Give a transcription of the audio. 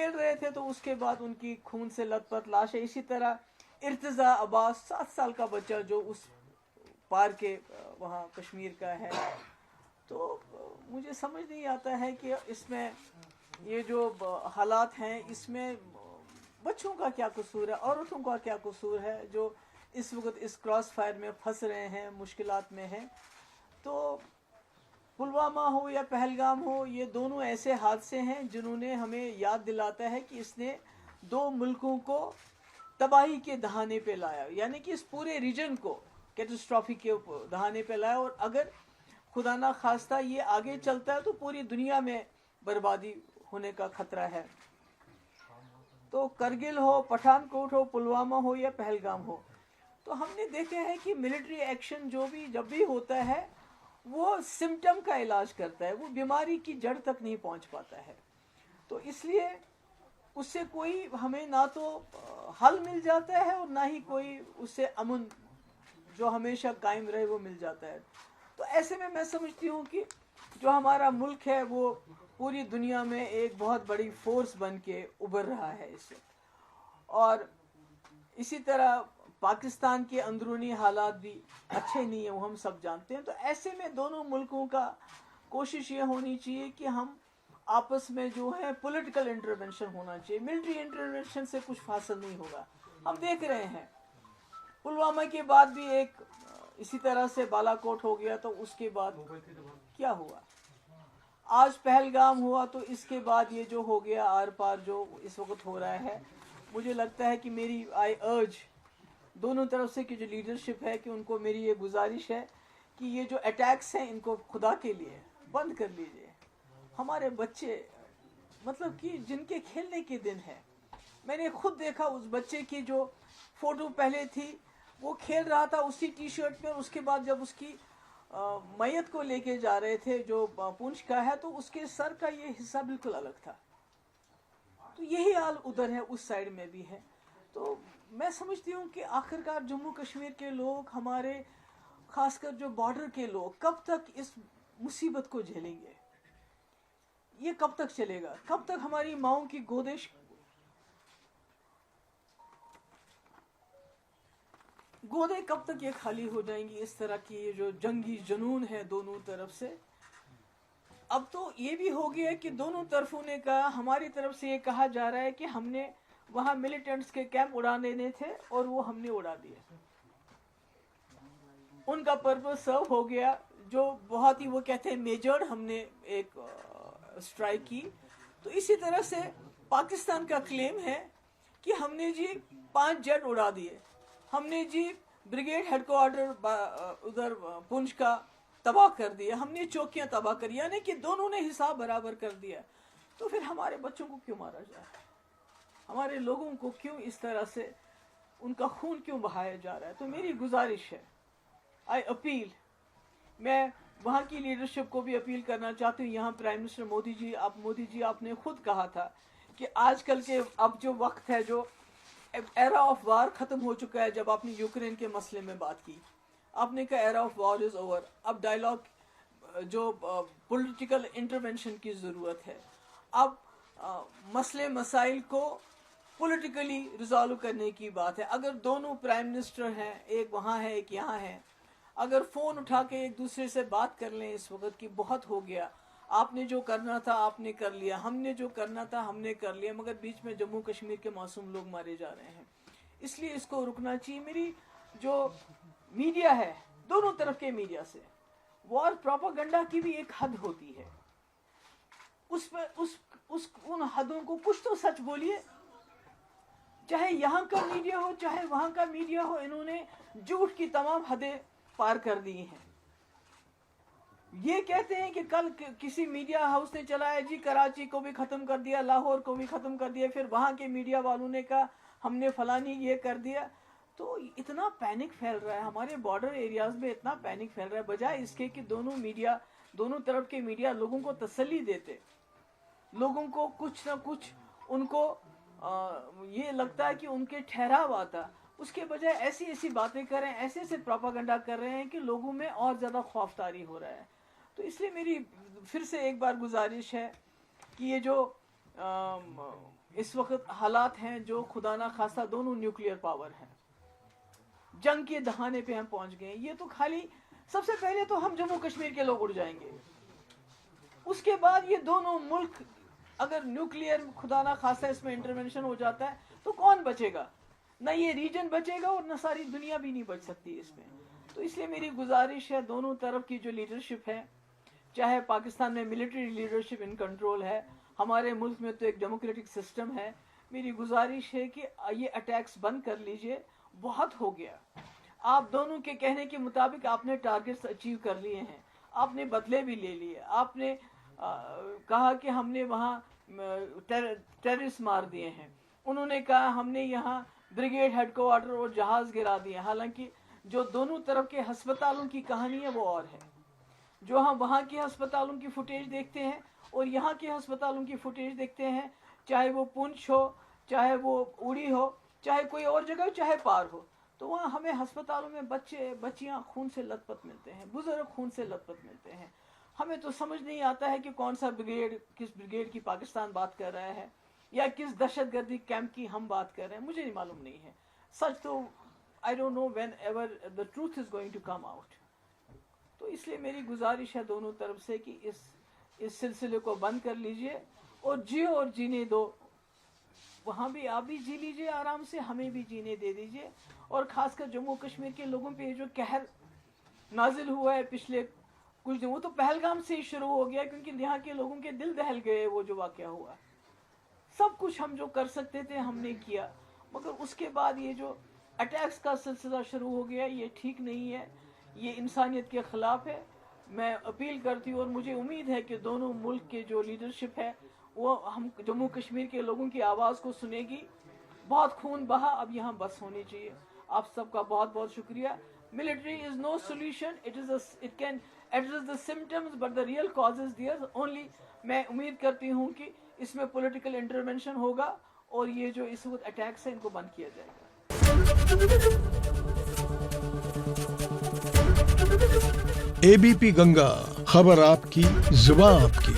کھیل رہے تھے تو اس کے بعد ان کی خون سے لت پت لاش ہے. اسی طرح ارتضا عباس 7 سال کا بچہ جو اس پار کے وہاں کشمیر کا ہے. تو مجھے سمجھ نہیں آتا ہے کہ اس میں یہ جو حالات ہیں اس میں بچوں کا کیا قصور ہے, عورتوں کا کیا قصور ہے جو اس وقت اس کراس فائر میں پھنس رہے ہیں, مشکلات میں ہیں. تو پلوامہ ہو یا پہلگام ہو, یہ دونوں ایسے حادثے ہیں جنہوں نے ہمیں یاد دلاتا ہے کہ اس نے 2 ملکوں کو تباہی کے دہانے پہ لایا, یعنی کہ اس پورے ریجن کو کیٹاسٹرافی کے دہانے پہ لایا. اور اگر خدا نہ خواستہ یہ آگے چلتا ہے تو پوری دنیا میں بربادی ہونے کا خطرہ ہے. تو کرگل ہو, پٹھان کوٹ ہو, پلوامہ ہو یا پہلگام ہو, تو ہم نے دیکھا ہے کہ ملٹری ایکشن جب بھی ہوتا ہے وہ سمٹم کا علاج کرتا ہے, وہ بیماری کی جڑ تک نہیں پہنچ پاتا ہے. تو اس لیے اس سے کوئی ہمیں نہ تو حل مل جاتا ہے اور نہ ہی کوئی اس سے امن جو ہمیشہ قائم رہے وہ مل جاتا ہے. تو ایسے میں سمجھتی ہوں کہ جو ہمارا ملک ہے وہ پوری دنیا میں ایک بہت بڑی فورس بن کے ابھر رہا ہے اس سے. اور اسی طرح پاکستان کے اندرونی حالات بھی اچھے نہیں ہیں, وہ ہم سب جانتے ہیں. تو ایسے میں دونوں ملکوں کا کوشش یہ ہونی چاہیے کہ ہم آپس میں جو ہے پولیٹیکل انٹرونشن ہونا چاہیے. ملٹری انٹرونشن سے کچھ حاصل نہیں ہوگا. ہم دیکھ رہے ہیں پلوامہ کے بعد بھی ایک اسی طرح سے بالا کوٹ ہو گیا, تو اس کے بعد کیا ہوا. آج پہلگام ہوا, تو اس کے بعد یہ جو ہو گیا آر پار جو اس وقت ہو رہا ہے. مجھے لگتا ہے کہ میری آئی ارج دونوں طرف سے کی جو لیڈرشپ ہے کہ ان کو میری یہ گزارش ہے کہ یہ جو اٹیکس ہیں ان کو خدا کے لیے بند کر لیجئے. ہمارے بچے مطلب کہ جن کے کھیلنے کے دن ہے, میں نے خود دیکھا اس بچے کی جو فوٹو پہلے تھی وہ کھیل رہا تھا اسی ٹی شرٹ میں, اس کے بعد جب اس کی میت کو لے کے جا رہے تھے جو پونچھ کا ہے تو اس کے سر کا یہ حصہ بالکل الگ تھا. تو یہی حال ادھر ہے, اس سائڈ میں بھی ہے. تو میں سمجھتی ہوں کہ آخرکار جموں کشمیر کے لوگ, ہمارے خاص کر جو بارڈر کے لوگ, کب تک اس مصیبت کو جھیلیں گے؟ یہ کب تک چلے گا؟ کب تک ہماری ماؤں کی گودے کب تک یہ خالی ہو جائیں گی؟ اس طرح کی یہ جو جنگی جنون ہے دونوں طرف سے. اب تو یہ بھی ہو گیا کہ دونوں طرفوں نے کہا, ہماری طرف سے یہ کہا جا رہا ہے کہ ہم نے وہاں ملیٹنٹس کے کیمپ اڑانے دینے تھے اور وہ ہم نے اڑا دیے, ان کا پرپس سرو ہو گیا. جو بہت ہی وہ کہتے ہیں میجرڈ ہم نے ایک اسٹرائک کی. تو اسی طرح سے پاکستان کا کلیم ہے کہ ہم نے جی 5 جیٹ اڑا دیے, ہم نے جی بریگیڈ ہیڈ کوارٹر ادھر پونچھ کا تباہ کر دیا, ہم نے چوکیاں تباہ کر, یعنی کہ دونوں نے حساب برابر کر دیا. تو پھر ہمارے بچوں کو کیوں مارا جا رہا ہے؟ ہمارے لوگوں کو کیوں اس طرح سے ان کا خون کیوں بہایا جا رہا ہے؟ تو میری گزارش ہے, آئی اپیل, میں وہاں کی لیڈرشپ کو بھی اپیل کرنا چاہتی ہوں. یہاں پرائم منسٹر مودی جی آپ نے خود کہا تھا کہ آج کل کے اب جو وقت ہے, جو ایرا آف وار ختم ہو چکا ہے. جب آپ نے یوکرین کے مسئلے میں بات کی, آپ نے کہا era of war is over, اب ڈائلاگ جو پولیٹیکل انٹرونشن کی ضرورت ہے. اب مسئلے مسائل کو پولیٹیکلی ریزالو کرنے کی بات ہے. اگر دونوں پرائم منسٹر ہیں, ایک وہاں ہے ایک یہاں ہے, اگر فون اٹھا کے ایک دوسرے سے بات کر لیں اس وقت کی بہت ہو گیا, آپ نے جو کرنا تھا آپ نے کر لیا, ہم نے جو کرنا تھا ہم نے کر لیا, مگر بیچ میں جموں کشمیر کے معصوم لوگ مارے جا رہے ہیں. اس لیے اس کو رکنا چاہیے. میری جو میڈیا ہے, دونوں طرف کے میڈیا سے وار پروپاگنڈا کی بھی ایک حد ہوتی ہے. اس پہ ان حدوں کو کچھ تو سچ بولیے. چاہے یہاں کا میڈیا ہو چاہے وہاں کا میڈیا ہو, انہوں نے جھوٹ کی تمام حدیں پار کر دی ہیں. یہ کہتے ہیں کہ کل کسی میڈیا ہاؤس نے چلایا جی کراچی کو بھی ختم کر دیا, لاہور کو بھی ختم کر دیا, پھر وہاں کے میڈیا والوں نے کہا ہم نے فلانی یہ کر دیا. تو اتنا پینک پھیل رہا ہے ہمارے بارڈر ایریاز میں, اتنا پینک پھیل رہا ہے, بجائے اس کے کہ دونوں طرف کے میڈیا لوگوں کو تسلی دیتے, لوگوں کو کچھ نہ کچھ ان کو یہ لگتا ہے کہ ان کے ٹھہراو آتا, اس کے بجائے ایسی باتیں کر رہے ہیں, ایسے پروپاگنڈا کر رہے ہیں کہ لوگوں میں اور زیادہ خوف طاری ہو رہا ہے. تو اس لیے میری پھر سے ایک بار گزارش ہے کہ یہ جو اس وقت حالات ہیں جو خدا نہ خواستہ دونوں نیوکلیئر پاور ہیں، جنگ کے دہانے پہ ہم پہنچ گئے ہیں. یہ تو خالی سب سے پہلے تو ہم جموں کشمیر کے لوگ اڑ جائیں گے، اس کے بعد یہ دونوں ملک اگر نیوکلیئر خدا نہ خواستہ اس میں انٹرونشن ہو جاتا ہے تو کون بچے گا؟ نہ یہ ریجن بچے گا اور نہ ساری دنیا بھی نہیں بچ سکتی اس میں. تو اس لیے میری گزارش ہے دونوں طرف کی جو لیڈرشپ ہے، چاہے پاکستان میں ملٹری لیڈرشپ ان کنٹرول ہے، ہمارے ملک میں تو ایک ڈیموکریٹک سسٹم ہے، میری گزارش ہے کہ یہ اٹیکس بند کر لیجئے، بہت ہو گیا. آپ دونوں کے کہنے کے مطابق آپ نے ٹارگٹس اچیو کر لیے ہیں، آپ نے بدلے بھی لے لیے، آپ نے کہا کہ ہم نے وہاں ٹیررسٹ مار دیے ہیں، انہوں نے کہا ہم نے یہاں بریگیڈ ہیڈ کوارٹر اور جہاز گرا دیے. حالانکہ جو دونوں طرف کے ہسپتالوں کی کہانی ہے وہ اور ہے. جو ہم وہاں کے ہسپتالوں کی فوٹیج دیکھتے ہیں اور یہاں کے ہسپتالوں کی فوٹیج دیکھتے ہیں، چاہے وہ پونچھ ہو، چاہے وہ اوڑی ہو، چاہے کوئی اور جگہ ہو، چاہے پار ہو، تو وہاں ہمیں ہسپتالوں میں بچے بچیاں خون سے لت پت ملتے ہیں، بزرگ خون سے لت پت ملتے ہیں. ہمیں تو سمجھ نہیں آتا ہے کہ کون سا بریگیڈ، کس بریگیڈ کی پاکستان بات کر رہا ہے یا کس دہشت گردی کیمپ کی ہم بات کر رہے ہیں، مجھے نہیں معلوم نہیں ہے. سچ تو I don't know whenever the truth is going to come out. تو اس لیے میری گزارش ہے دونوں طرف سے کہ اس سلسلے کو بند کر لیجئے اور جیو اور جینے دو. وہاں بھی آپ بھی جی لیجئے آرام سے، ہمیں بھی جینے دے دیجئے. اور خاص کر جموں کشمیر کے لوگوں پہ جو قہر نازل ہوا ہے پچھلے کچھ دن، وہ تو پہلگام سے ہی شروع ہو گیا، کیونکہ یہاں کے لوگوں کے دل دہل گئے. وہ جو واقعہ ہوا، سب کچھ ہم جو کر سکتے تھے ہم نے کیا، مگر اس کے بعد یہ جو اٹیکس کا سلسلہ شروع ہو گیا، یہ ٹھیک نہیں ہے، یہ انسانیت کے خلاف ہے. میں اپیل کرتی ہوں اور مجھے امید ہے کہ دونوں ملک کے جو لیڈرشپ ہے وہ ہم جموں کشمیر کے لوگوں کی آواز کو سنے گی. بہت خون بہا، اب یہاں بس ہونی چاہیے. آپ سب کا بہت بہت شکریہ. Military is no solution, it can address the symptoms but the real cause is there only. میں امید کرتی ہوں کہ اس میں پولیٹیکل انٹرونشن ہوگا اور یہ جو اس وقت اٹیکس ہیں ان کو بند کیا جائے گا. ABP گنگا، خبر آپ کی، زبان آپ کی.